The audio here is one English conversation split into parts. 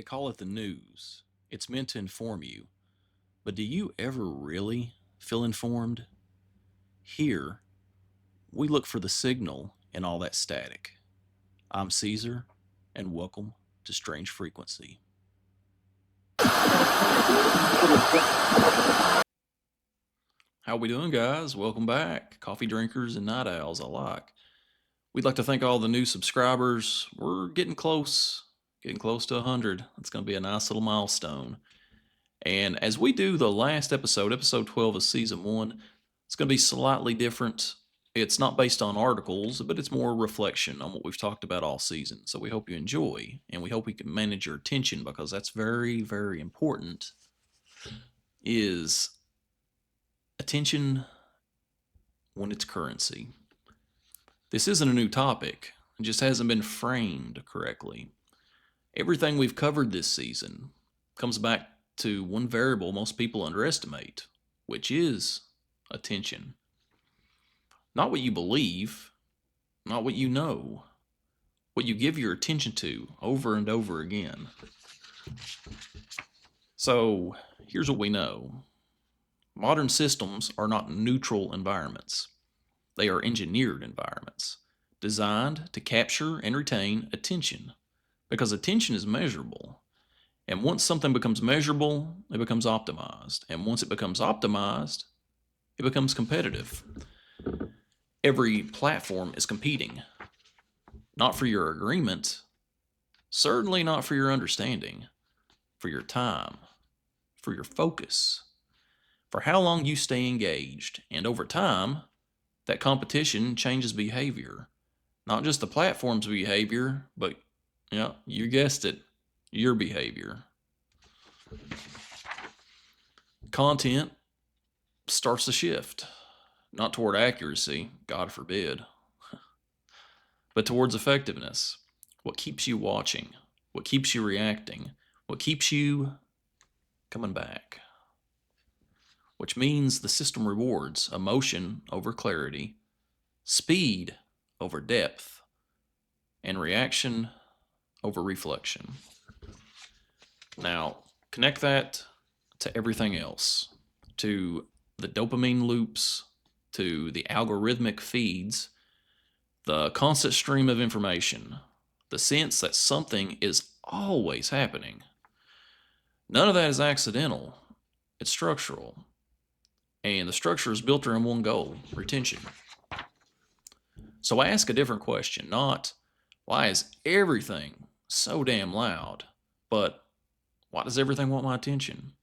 They call it the news. It's meant to inform you. But do you ever really feel informed? Here, we look for the signal in all that static. I'm Caesar, and welcome to Strange Frequency. How we doing, guys? Welcome back. Coffee drinkers and night owls alike. We'd like to thank all the new subscribers. We're getting close to 100. It's going to be a nice little milestone. And as we do the last episode, episode 12 of season 1, it's going to be slightly different. It's not based on articles, but it's more reflection on what we've talked about all season. So we hope you enjoy, and we hope we can manage your attention, because that's very, very important. Is attention when it's currency. This isn't a new topic. It just hasn't been framed correctly. Everything we've covered this season comes back to one variable most people underestimate, which is attention. Not what you believe, not what you know, what you give your attention to over and over again. So here's what we know. Modern systems are not neutral environments. They are engineered environments, designed to capture and retain attention, because attention is measurable. And once something becomes measurable, it becomes optimized. And once it becomes optimized, it becomes competitive. Every platform is competing, not for your agreement, certainly not for your understanding, for your time, for your focus, for how long you stay engaged. And over time, that competition changes behavior. Not just the platform's behavior, but, you guessed it, your behavior. Content starts to shift, not toward accuracy, God forbid, but towards effectiveness. What keeps you watching? What keeps you reacting? What keeps you coming back? Which means the system rewards emotion over clarity, speed over depth, and reaction over reflection. Now, connect that to everything else, to the dopamine loops, to the algorithmic feeds, the constant stream of information, the sense that something is always happening. None of that is accidental. It's structural. And the structure is built around one goal: retention. So I ask a different question, not why is everything so damn loud, but why does everything want my attention?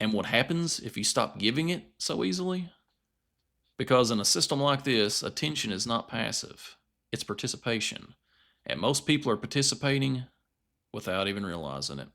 And what happens if you stop giving it so easily? Because in a system like this, attention is not passive, it's participation. And most people are participating without even realizing it.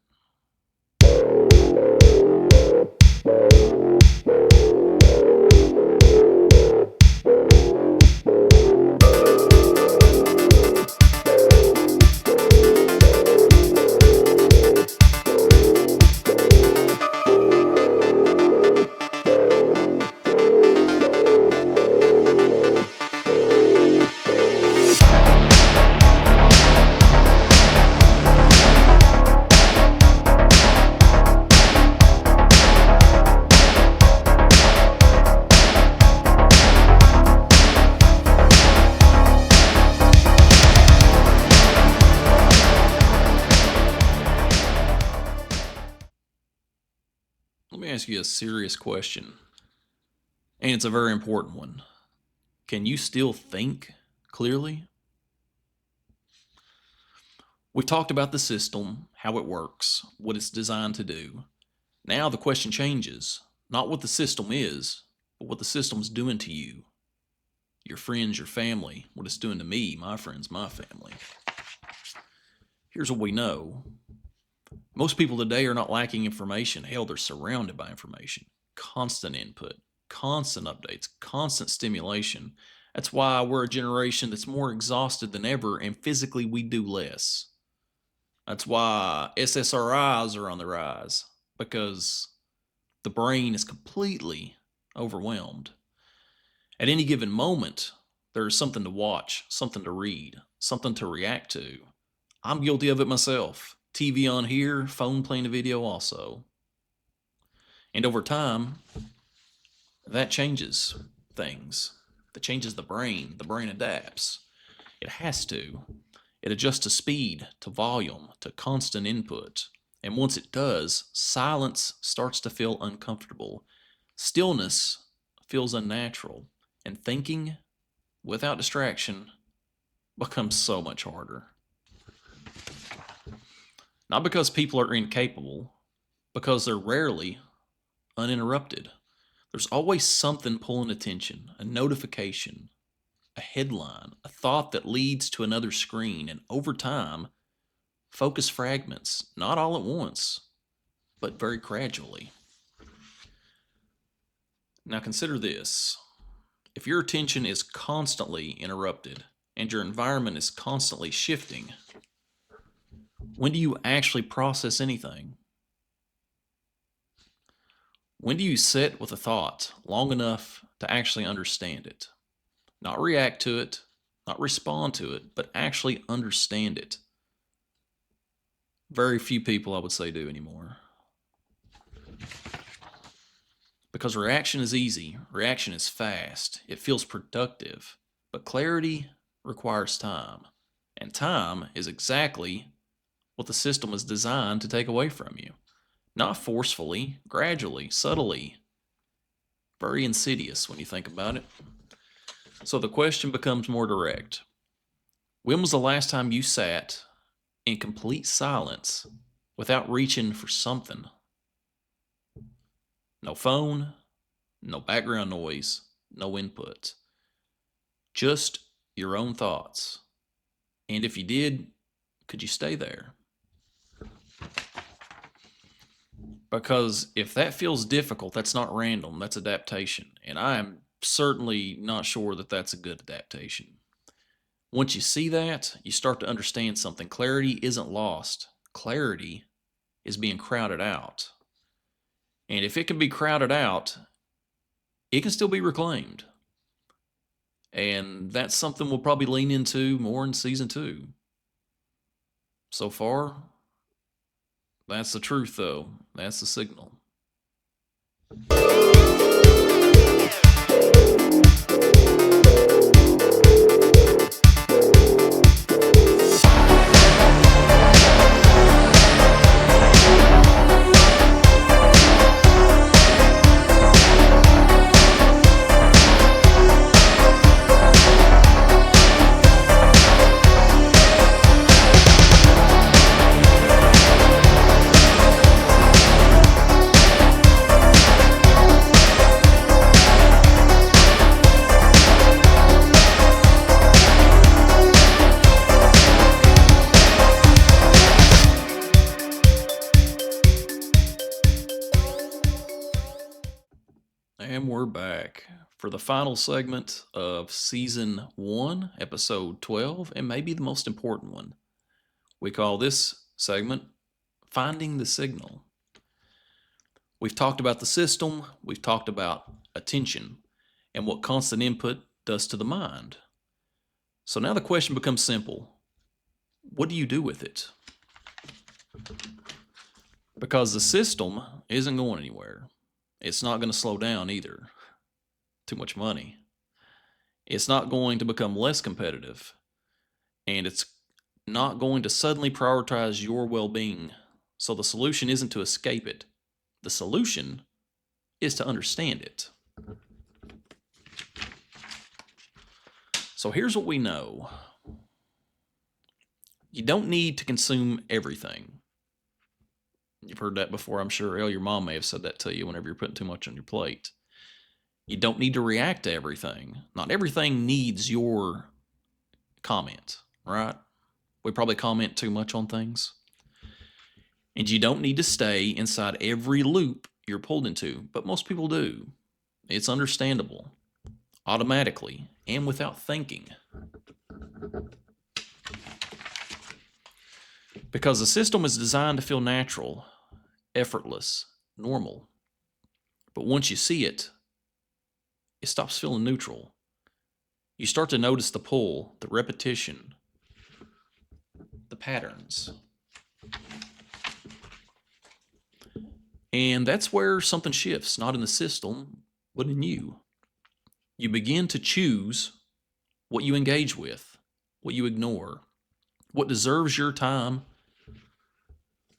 Let me ask you a serious question, and it's a very important one. Can you still think clearly? We've talked about the system, how it works, what it's designed to do. Now the question changes. Not what the system is, but what the system's doing to you, your friends, your family, what it's doing to me, my friends, my family. Here's what we know. Most people today are not lacking information. Hell, they're surrounded by information. Constant input, constant updates, constant stimulation. That's why we're a generation that's more exhausted than ever, and physically we do less. That's why SSRIs are on the rise, because the brain is completely overwhelmed. At any given moment, there's something to watch, something to read, something to react to. I'm guilty of it myself. TV on here, phone playing a video also. And over time, that changes things. That changes the brain. The brain adapts. It has to. It adjusts to speed, to volume, to constant input. And once it does, silence starts to feel uncomfortable. Stillness feels unnatural. And thinking without distraction becomes so much harder. Not because people are incapable, because they're rarely uninterrupted. There's always something pulling attention, a notification, a headline, a thought that leads to another screen, and over time, focus fragments, not all at once, but very gradually. Now consider this. If your attention is constantly interrupted and your environment is constantly shifting, when do you actually process anything? When do you sit with a thought long enough to actually understand it? Not react to it, not respond to it, but actually understand it. Very few people, I would say, do anymore. Because reaction is easy, reaction is fast, it feels productive, but clarity requires time. And time is exactly what the system is designed to take away from you. Not forcefully, gradually, subtly. Very insidious when you think about it. So the question becomes more direct. When was the last time you sat in complete silence without reaching for something? No phone, no background noise, no input. Just your own thoughts. And if you did, could you stay there? Because if that feels difficult, that's not random, that's adaptation. And I am certainly not sure that that's a good adaptation. Once you see that, you start to understand something. Clarity isn't lost. Clarity is being crowded out. And if it can be crowded out, it can still be reclaimed. And that's something we'll probably lean into more in season 2. So far, that's the truth, though. That's the signal. And we're back for the final segment of season 1, episode 12, and maybe the most important one. We call this segment Finding the Signal. We've talked about the system, we've talked about attention, and what constant input does to the mind. So now the question becomes simple. What do you do with it? Because the system isn't going anywhere. It's not going to slow down either. Too much money. It's not going to become less competitive. And it's not going to suddenly prioritize your well-being. So the solution isn't to escape it. The solution is to understand it. So here's what we know. You don't need to consume everything. You've heard that before, I'm sure. Your mom may have said that to you whenever you're putting too much on your plate. You don't need to react to everything. Not everything needs your comment, right? We probably comment too much on things. And you don't need to stay inside every loop you're pulled into, but most people do. It's understandable, automatically, and without thinking. Because the system is designed to feel natural, effortless, normal. But once you see it, it stops feeling neutral. You start to notice the pull, the repetition, the patterns. And that's where something shifts, not in the system, but in you. You begin to choose what you engage with, what you ignore, what deserves your time,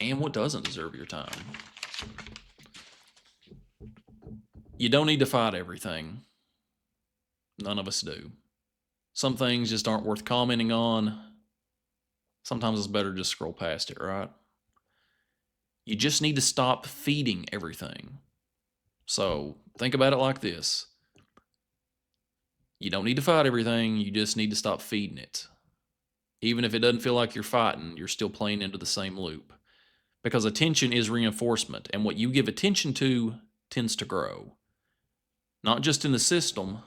and what doesn't deserve your time. You don't need to fight everything. None of us do. Some things just aren't worth commenting on. Sometimes it's better to just scroll past it, right? You just need to stop feeding everything. So think about it like this. You don't need to fight everything, you just need to stop feeding it. Even if it doesn't feel like you're fighting, you're still playing into the same loop. Because attention is reinforcement, and what you give attention to tends to grow. Not just in the system,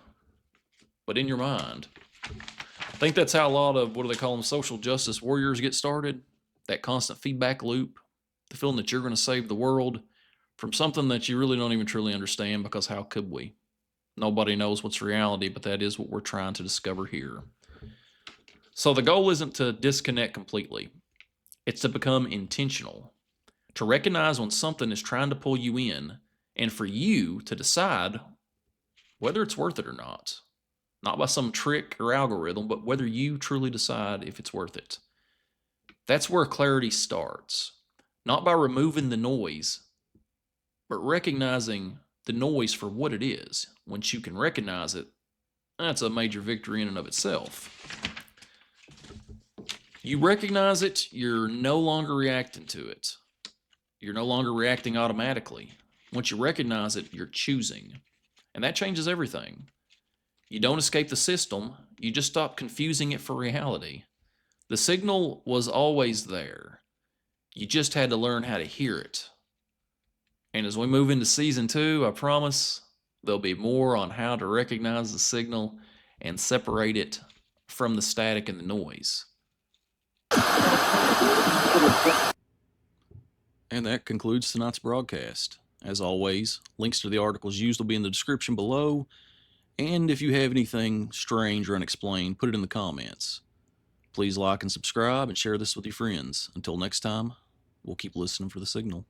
but in your mind. I think that's how a lot of, what do they call them, social justice warriors get started. That constant feedback loop, the feeling that you're going to save the world from something that you really don't even truly understand, because how could we? Nobody knows what's reality, but that is what we're trying to discover here. So the goal isn't to disconnect completely. It's to become intentional, to recognize when something is trying to pull you in, and for you to decide whether it's worth it or not. Not by some trick or algorithm, but whether you truly decide if it's worth it. That's where clarity starts. Not by removing the noise, but recognizing the noise for what it is. Once you can recognize it, that's a major victory in and of itself. You recognize it, you're no longer reacting to it. You're no longer reacting automatically. Once you recognize it, you're choosing. And that changes everything. You don't escape the system, you just stop confusing it for reality. The signal was always there. You just had to learn how to hear it. And as we move into season 2, I promise there'll be more on how to recognize the signal and separate it from the static and the noise. And that concludes tonight's broadcast. As always, links to the articles used will be in the description below. And if you have anything strange or unexplained, put it in the comments. Please like and subscribe and share this with your friends. Until next time, we'll keep listening for the signal.